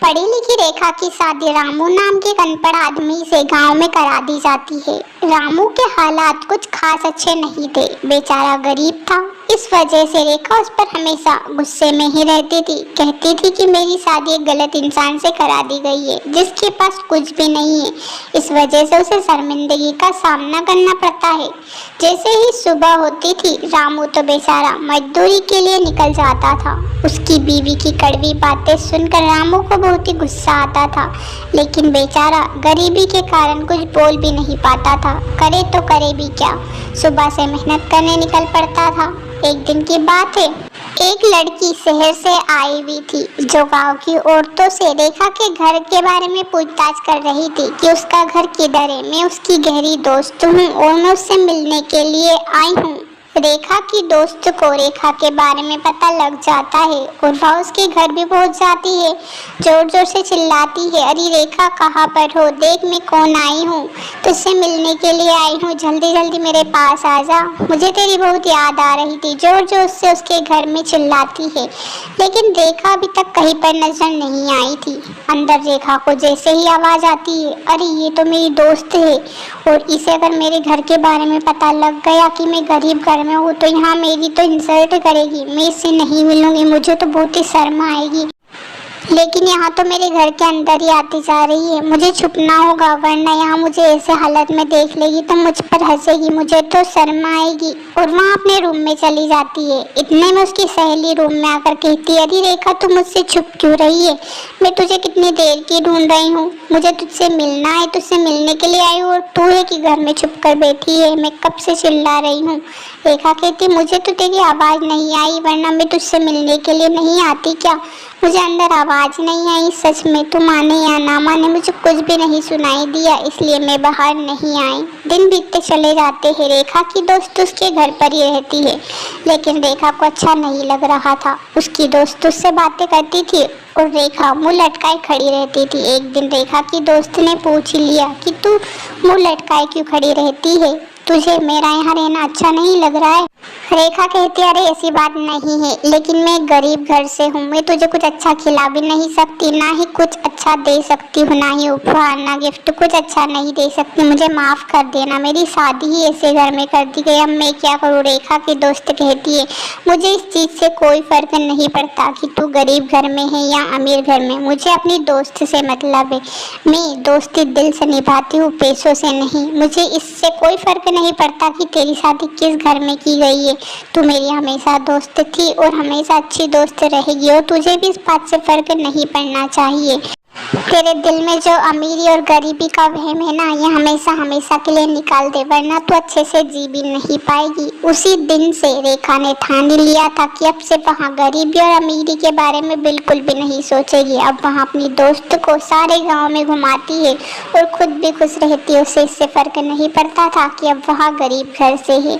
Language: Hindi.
पढ़ी लिखी रेखा की शादी रामू नाम के एक अनपढ़ आदमी से गांव में करा दी जाती है। रामू के हालात कुछ खास अच्छे नहीं थे, बेचारा गरीब था। इस वजह से रेखा उस पर हमेशा गुस्से में ही रहती थी। कहती थी कि मेरी शादी एक गलत इंसान से करा दी गई है जिसके पास कुछ भी नहीं है। इस वजह से उसे शर्मिंदगी का सामना करना पड़ता है। जैसे ही सुबह होती थी रामू तो बेचारा मजदूरी के लिए निकल जाता था। उसकी बीवी की कड़वी बातें सुनकर रामू को बहुत ही गुस्सा आता था, लेकिन बेचारा गरीबी के कारण कुछ बोल भी नहीं पाता था। करे तो करे भी क्या, सुबह से मेहनत करने निकल पड़ता था। एक दिन की बात है, एक लड़की शहर से आई हुई थी जो गांव की औरतों से रेखा के घर के बारे में पूछताछ कर रही थी कि उसका घर किधर है। मैं उसकी गहरी दोस्त हूँ और मैं उससे मिलने के लिए आई हूँ। रेखा की दोस्त को रेखा के बारे में पता लग जाता है और वह उसके घर भी पहुंच जाती है। जोर जोर से चिल्लाती है, अरे रेखा कहाँ पर हो, देख मैं कौन आई हूँ, तुझसे मिलने के लिए आई हूँ, जल्दी जल्दी मेरे पास आ जा, मुझे तेरी बहुत याद आ रही थी। जोर जोर से उसके घर में चिल्लाती है, लेकिन रेखा अभी तक कहीं पर नजर नहीं आई थी। अंदर रेखा को जैसे ही आवाज़ आती है, अरे ये तो मेरी दोस्त है और इसे अगर मेरे घर के बारे में पता लग गया कि मैं गरीब घर में हूँ तो यहाँ मेरी तो इंसल्ट करेगी, मैं इससे नहीं मिलूंगी, मुझे तो बहुत ही शर्म आएगी। लेकिन यहाँ तो मेरे घर के अंदर ही आती जा रही है, मुझे छुपना होगा वरना यहाँ मुझे ऐसे हालत में देख लेगी तो मुझ पर हंसेगी, मुझे तो शर्म आएगी। और वहाँ अपने रूम में चली जाती है। इतने में उसकी सहेली रूम में आकर कहती है, अरे रेखा तू मुझसे छुप क्यों रही है, मैं तुझे कितनी देर की ढूंढ रही हूँ, मुझे तुझसे मिलना है, तुझसे मिलने के लिए आई हूँ और तू है कि घर में छुप कर बैठी है, मैं कब से चिल्ला रही हूँ। रेखा कहती, मुझे तो तेरी आवाज़ नहीं आई वरना मैं तुझसे मिलने के लिए नहीं आती क्या, मुझे अंदर आवाज़ नहीं आई। सच में तू माने या ना माने मुझे कुछ भी नहीं सुनाई दिया, इसलिए मैं बाहर नहीं आई। दिन बीतते चले जाते हैं। रेखा की दोस्त उसके घर पर ही रहती है, लेकिन रेखा को अच्छा नहीं लग रहा था। उसकी दोस्त उससे बातें करती थी और रेखा मुंह लटकाए खड़ी रहती थी। एक दिन रेखा की दोस्त ने पूछ लिया कि तू मुंह लटकाए क्यों खड़ी रहती है, तुझे मेरा यहाँ रहना अच्छा नहीं लग रहा है। रेखा कहती, अरे ऐसी बात नहीं है, लेकिन मैं गरीब घर से हूँ, मैं तुझे कुछ अच्छा खिला भी नहीं सकती, ना ही कुछ अच्छा दे सकती हूँ, ना ही उपहार ना गिफ्ट, कुछ अच्छा नहीं दे सकती, मुझे माफ़ कर देना, मेरी शादी ही ऐसे घर में कर दी गई, अब मैं क्या करूँ। रेखा की दोस्त कहती है, मुझे इस चीज़ से कोई फ़र्क नहीं पड़ता कि तू गरीब घर में है या अमीर घर में, मुझे अपनी दोस्त से मतलब है, मैं दोस्ती दिल से निभाती हूँ, पैसों से नहीं। मुझे इससे कोई फ़र्क नहीं पड़ता कि तेरी शादी किस घर में की गई है, तू मेरी हमेशा दोस्त थी और हमेशा अच्छी दोस्त रहेगी और तुझे भी इस बात से फर्क नहीं पड़ना चाहिए। तेरे दिल में जो अमीरी और गरीबी का वहम है ना, ये हमेशा हमेशा के लिए निकाल दे वरना तू अच्छे से जी भी नहीं पाएगी। उसी दिन से रेखा ने ठान लिया था कि अब से वहाँ गरीबी और अमीरी के बारे में बिल्कुल भी नहीं सोचेगी। अब वहाँ अपनी दोस्त को सारे गाँव में घुमाती है और खुद भी खुश रहती है। उसे इससे फर्क नहीं पड़ता था कि अब वहाँ गरीब घर से है।